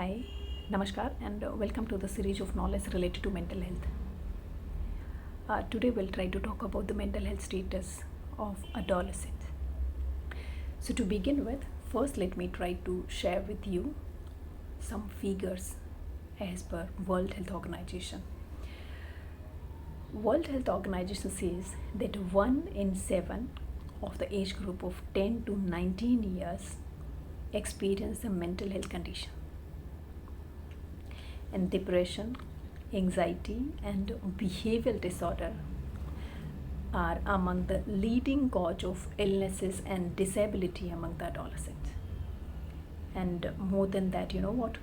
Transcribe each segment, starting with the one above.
Hi, Namaskar, and welcome to the series of knowledge related to mental health. Today, we'll try to talk about the mental health status of adolescents. So, to begin with, first let me try to share with you some figures as per World Health Organization. World Health Organization says that 1 in 7 of the age group of 10 to 19 years experience a mental health condition. And depression, anxiety, and behavioral disorder are among the leading cause of illnesses and disability among the adolescents. And more than that, you know what?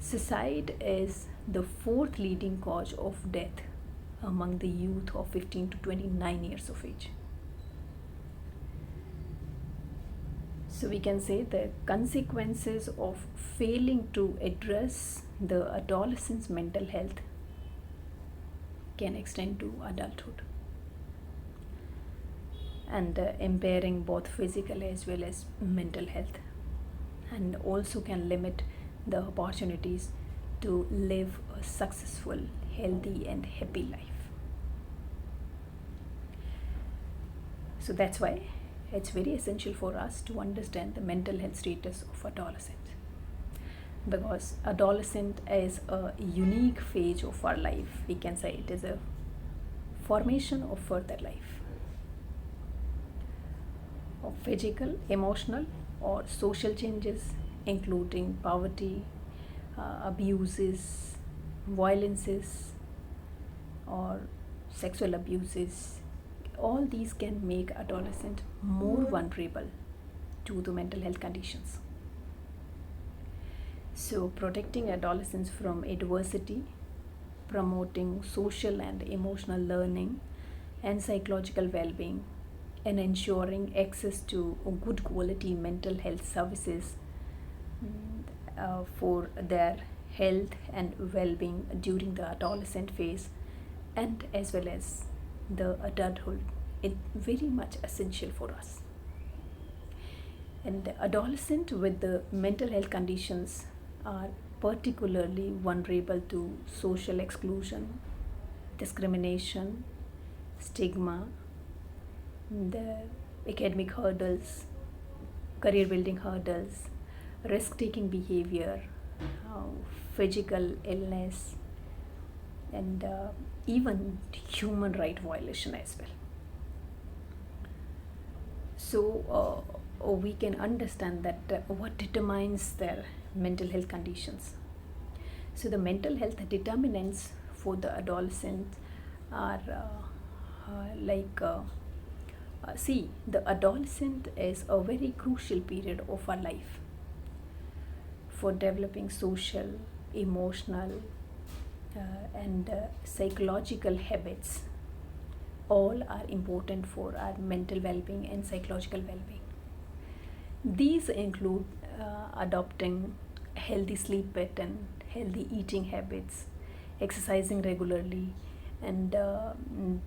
Suicide is the fourth leading cause of death among the youth of 15 to 29 years of age. So we can say the consequences of failing to address the adolescent's mental health can extend to adulthood and impairing both physical as well as mental health, and also can limit the opportunities to live a successful, healthy, and happy life. So that's why it's very essential for us to understand the mental health status of adolescents, because adolescent is a unique phase of our life. We can say it is a formation of further life, of physical, emotional, or social changes, including poverty, abuses, violences, or sexual abuses. All these can make adolescent more vulnerable to the mental health conditions. So protecting adolescents from adversity, promoting social and emotional learning and psychological well-being, and ensuring access to good quality mental health services for their health and well-being during the adolescent phase and as well as the adulthood is very much essential for us. And the adolescent with the mental health conditions are particularly vulnerable to social exclusion, discrimination, stigma, the academic hurdles, career building hurdles, risk taking behavior, physical illness, and even human right violation as well. So we can understand that what determines their mental health conditions. So the mental health determinants for the adolescent are see, the adolescent is a very crucial period of our life for developing social, emotional, and psychological habits. All are important for our mental well-being and psychological well-being. These include adopting healthy sleep pattern, healthy eating habits, exercising regularly, and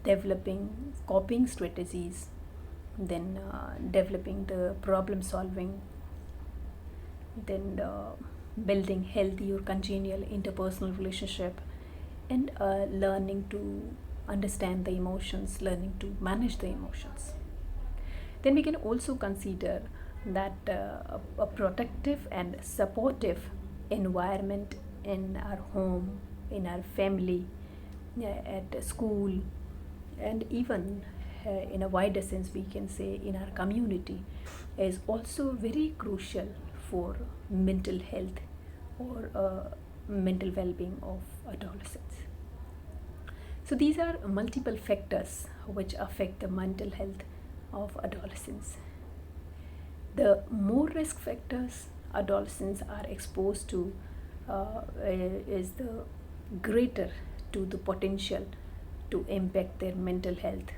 developing coping strategies, then developing the problem solving, then building healthy or congenial interpersonal relationship, and learning to understand the emotions, learning to manage the emotions. Then we can also consider that a protective and supportive environment in our home, in our family, at school, and even in a wider sense, we can say in our community, is also very crucial for mental health or mental well-being of adolescents. So these are multiple factors which affect the mental health of adolescents. The more risk factors adolescents are exposed to is the greater to the potential to impact their mental health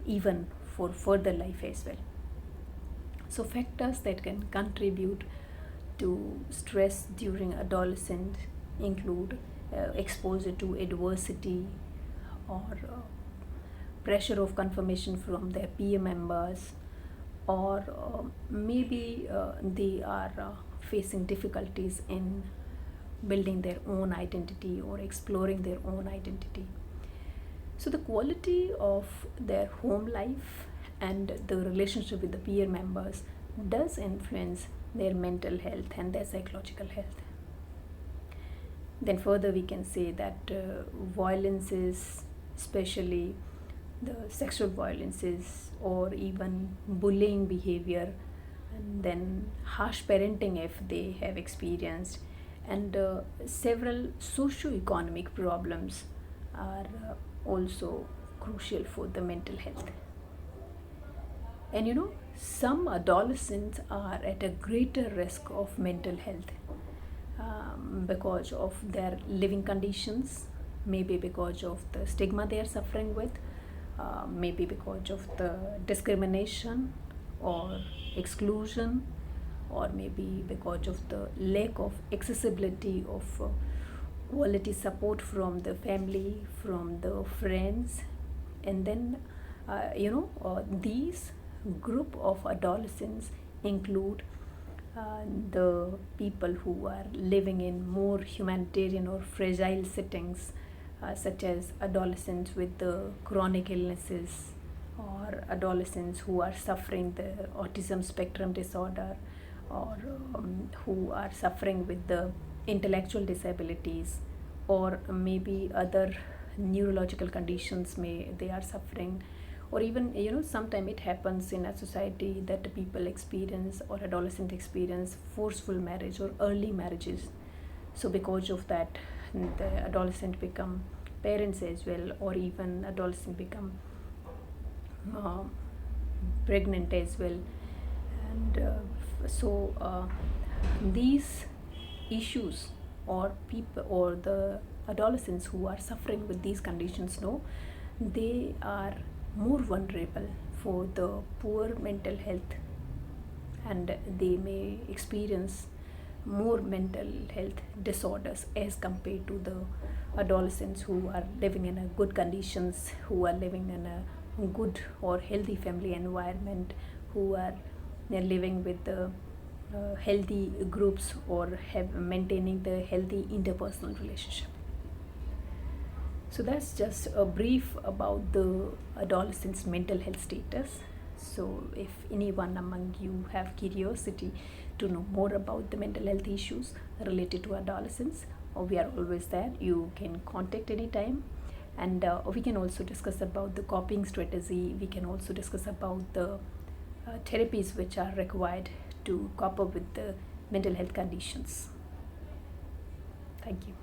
even for further life as well. So factors that can contribute to stress during adolescence include exposure to adversity or pressure of confirmation from their peer members, or maybe they are facing difficulties in building their own identity or exploring their own identity. So, the quality of their home life and the relationship with the peer members does influence their mental health and their psychological health. Then, further, we can say that violence is, especially the sexual violences or even bullying behavior, and then harsh parenting if they have experienced, and several socio-economic problems are also crucial for the mental health. And some adolescents are at a greater risk of mental health because of their living conditions, maybe because of the stigma they are suffering with, maybe because of the discrimination or exclusion, or maybe because of the lack of accessibility of quality support from the family, from the friends. And then these group of adolescents include the people who are living in more humanitarian or fragile settings, such as adolescents with the chronic illnesses, or adolescents who are suffering the autism spectrum disorder, or who are suffering with the intellectual disabilities, or maybe other neurological conditions may they are suffering. Or even sometimes it happens in a society that people experience or adolescent experience forceful marriage or early marriages. So because of that, the adolescent become parents as well, or even adolescent become uh, pregnant as well. And these issues, or people, or the adolescents who are suffering with these conditions, no, they are more vulnerable for the poor mental health, and they may experience more mental health disorders as compared to the adolescents who are living in a good conditions, who are living in a good or healthy family environment, who are living with the healthy groups, or have maintaining the healthy interpersonal relationship. So that's just a brief about the adolescents' mental health status. So if anyone among you have curiosity to know more about the mental health issues related to adolescents, we are always there. You can contact anytime, and we can also discuss about the coping strategy. We can also discuss about the therapies which are required to cope up with the mental health conditions. Thank you.